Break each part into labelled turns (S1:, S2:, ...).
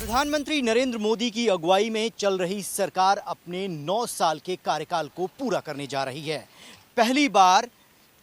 S1: प्रधानमंत्री नरेंद्र मोदी की अगुवाई में चल रही सरकार अपने 9 साल के कार्यकाल को पूरा करने जा रही है। पहली बार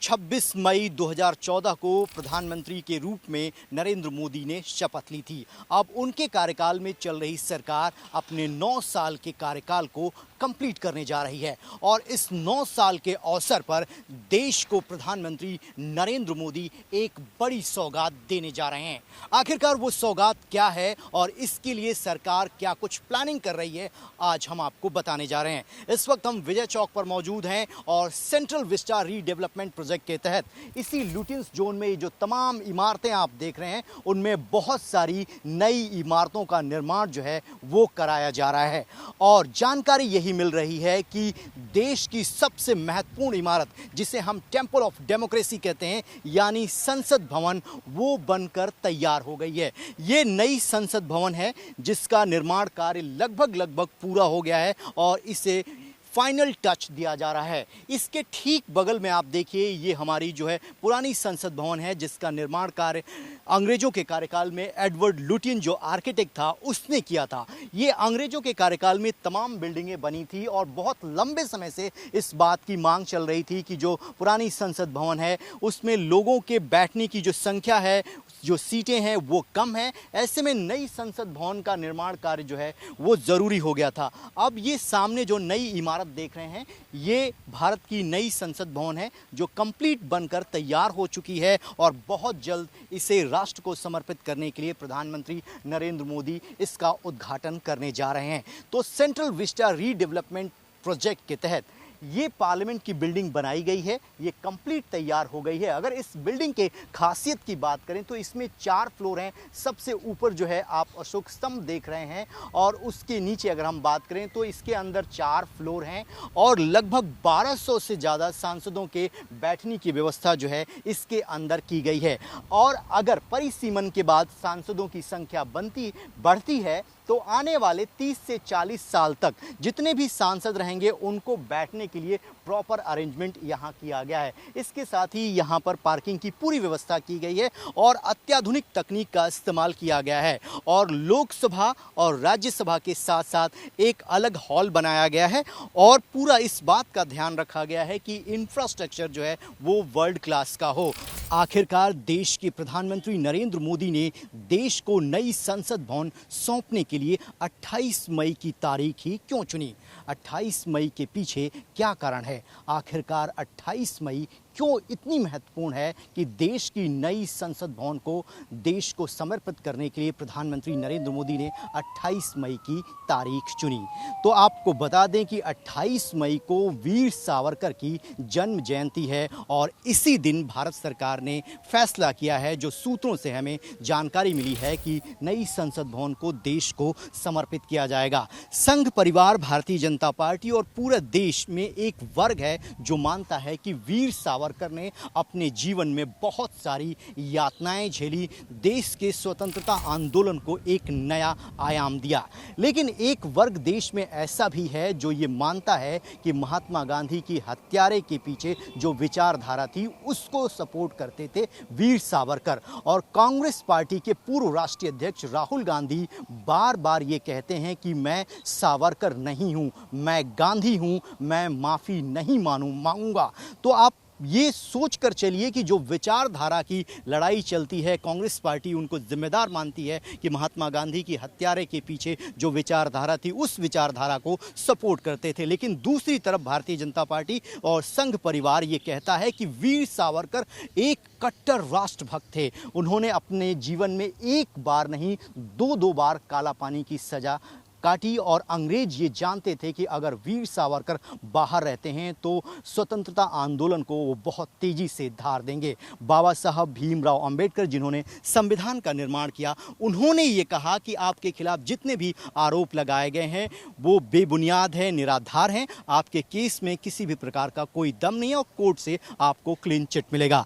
S1: 26 मई 2014 को प्रधानमंत्री के रूप में नरेंद्र मोदी ने शपथ ली थी। अब उनके कार्यकाल में चल रही सरकार अपने 9 साल के कार्यकाल को कंप्लीट करने जा रही है और इस 9 साल के अवसर पर देश को प्रधानमंत्री नरेंद्र मोदी एक बड़ी सौगात देने जा रहे हैं। आखिरकार वो सौगात क्या है और इसके लिए सरकार क्या कुछ प्लानिंग कर रही है, आज हम आपको बताने जा रहे हैं। इस वक्त हम विजय चौक पर मौजूद हैं और सेंट्रल विस्टा रीडेवलपमेंट प्रोजेक्ट के तहत इसी लुटियंस जोन में जो तमाम इमारतें आप देख रहे हैं उनमें बहुत सारी नई इमारतों का निर्माण जो है वो कराया जा रहा है और जानकारी यही मिल रही है कि देश की सबसे महत्वपूर्ण इमारत जिसे हम टेंपल ऑफ डेमोक्रेसी कहते हैं यानी संसद भवन, वो बनकर तैयार हो गई है। ये नई संसद भवन है जिसका निर्माण कार्य लगभग पूरा हो गया है और इसे फाइनल टच दिया जा रहा है। इसके ठीक बगल में आप देखिए ये हमारी जो है पुरानी संसद भवन है जिसका निर्माण कार्य अंग्रेजों के कार्यकाल में एडवर्ड लुटियन जो आर्किटेक्ट था उसने किया था। ये अंग्रेजों के कार्यकाल में तमाम बिल्डिंगें बनी थी और बहुत लंबे समय से इस बात की मांग चल रही थी कि जो पुरानी संसद भवन है उसमें लोगों के बैठने की जो संख्या है, जो सीटें हैं वो कम है। ऐसे में नई संसद भवन का निर्माण कार्य जो है वो ज़रूरी हो गया था। अब ये सामने जो नई इमारत देख रहे हैं ये भारत की नई संसद भवन है जो कंप्लीट बनकर तैयार हो चुकी है और बहुत जल्द इसे राष्ट्र को समर्पित करने के लिए प्रधानमंत्री नरेंद्र मोदी इसका उद्घाटन करने जा रहे हैं। तो सेंट्रल विस्टा रीडेवलपमेंट प्रोजेक्ट के तहत ये पार्लियामेंट की बिल्डिंग बनाई गई है, ये कंप्लीट तैयार हो गई है। अगर इस बिल्डिंग के खासियत की बात करें तो इसमें 4 फ्लोर हैं। सबसे ऊपर जो है आप अशोक स्तंभ देख रहे हैं और उसके नीचे अगर हम बात करें तो इसके अंदर 4 फ्लोर हैं और लगभग 1200 से ज़्यादा सांसदों के बैठने की व्यवस्था जो है इसके अंदर की गई है। और अगर परिसीमन के बाद सांसदों की संख्या बढ़ती है तो आने वाले 30 से 40 साल तक जितने भी सांसद रहेंगे उनको बैठने के लिए प्रॉपर अरेंजमेंट यहाँ किया गया है। इसके साथ ही यहाँ पर पार्किंग की पूरी व्यवस्था की गई है और अत्याधुनिक तकनीक का इस्तेमाल किया गया है और लोकसभा और राज्यसभा के साथ साथ एक अलग हॉल बनाया गया है और पूरा इस बात का ध्यान रखा गया है कि इंफ्रास्ट्रक्चर जो है वो वर्ल्ड क्लास का हो। आखिरकार देश के प्रधानमंत्री नरेंद्र मोदी ने देश को नई संसद भवन सौंपने के लिए 28 मई की तारीख ही क्यों चुनी? 28 मई के पीछे क्या कारण है? आखिरकार 28 मई क्यों इतनी महत्वपूर्ण है कि देश की नई संसद भवन को देश को समर्पित करने के लिए प्रधानमंत्री नरेंद्र मोदी ने 28 मई की तारीख चुनी? तो आपको बता दें कि 28 मई को वीर सावरकर की जन्म जयंती है और इसी दिन भारत सरकार ने फैसला किया है, जो सूत्रों से हमें जानकारी मिली है कि नई संसद भवन को देश को समर्पित किया जाएगा। संघ परिवार भारतीय जनता पार्टी और पूरे देश में एक वर्ग है जो मानता है कि वीर सावरकर ने अपने जीवन में बहुत सारी यातनाएं झेली, देश के स्वतंत्रता आंदोलन को एक नया आयाम दिया। लेकिन एक वर्ग देश में ऐसा भी है जो ये मानता है कि महात्मा गांधी की हत्यारे के पीछे जो विचारधारा थी उसको सपोर्ट करते थे वीर सावरकर। और कांग्रेस पार्टी के पूर्व राष्ट्रीय अध्यक्ष राहुल गांधी बार बार ये कहते हैं कि मैं सावरकर नहीं हूँ, मैं गांधी हूँ, मैं माफ़ी नहीं मांगूंगा। तो आप ये सोच कर चलिए कि जो विचारधारा की लड़ाई चलती है, कांग्रेस पार्टी उनको जिम्मेदार मानती है कि महात्मा गांधी की हत्यारे के पीछे जो विचारधारा थी उस विचारधारा को सपोर्ट करते थे। लेकिन दूसरी तरफ भारतीय जनता पार्टी और संघ परिवार ये कहता है कि वीर सावरकर एक कट्टर राष्ट्रभक्त थे। उन्होंने अपने जीवन में एक बार नहीं 2 बार काला पानी की सज़ा काटी और अंग्रेज ये जानते थे कि अगर वीर सावरकर बाहर रहते हैं तो स्वतंत्रता आंदोलन को वो बहुत तेज़ी से धार देंगे। बाबा साहब भीमराव अंबेडकर जिन्होंने संविधान का निर्माण किया, उन्होंने ये कहा कि आपके खिलाफ जितने भी आरोप लगाए गए हैं वो बेबुनियाद हैं, निराधार हैं, आपके केस में किसी भी प्रकार का कोई दम नहीं है और कोर्ट से आपको क्लीन चिट मिलेगा।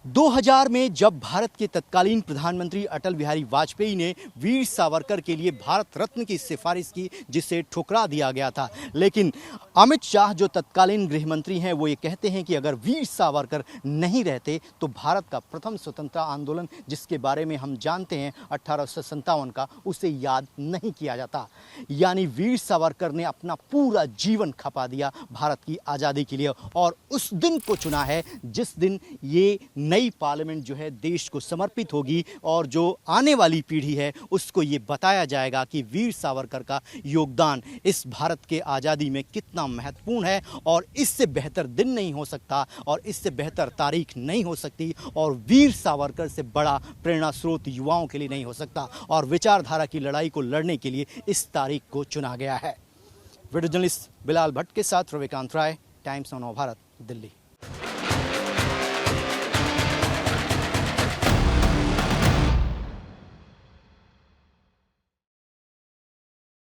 S1: 2000 में जब भारत के तत्कालीन प्रधानमंत्री अटल बिहारी वाजपेयी ने वीर सावरकर के लिए भारत रत्न की सिफारिश की, जिसे ठुकरा दिया गया था, लेकिन अमित शाह जो तत्कालीन गृह मंत्री हैं वो ये कहते हैं कि अगर वीर सावरकर नहीं रहते तो भारत का प्रथम स्वतंत्रता आंदोलन, जिसके बारे में हम जानते हैं 1857 का, उसे याद नहीं किया जाता। यानी वीर सावरकर ने अपना पूरा जीवन खपा दिया भारत की आज़ादी के लिए, और उस दिन को चुना है जिस दिन ये नई पार्लियामेंट जो है देश को समर्पित होगी, और जो आने वाली पीढ़ी है उसको ये बताया जाएगा कि वीर सावरकर का योगदान इस भारत के आज़ादी में कितना महत्वपूर्ण है। और इससे बेहतर दिन नहीं हो सकता और इससे बेहतर तारीख नहीं हो सकती, और वीर सावरकर से बड़ा प्रेरणा स्रोत युवाओं के लिए नहीं हो सकता, और विचारधारा की लड़ाई को लड़ने के लिए इस तारीख को चुना गया है। वीडियो जर्नलिस्ट बिलाल भट्ट के साथ रविकांत राय, टाइम्स ऑफ नव भारत, दिल्ली।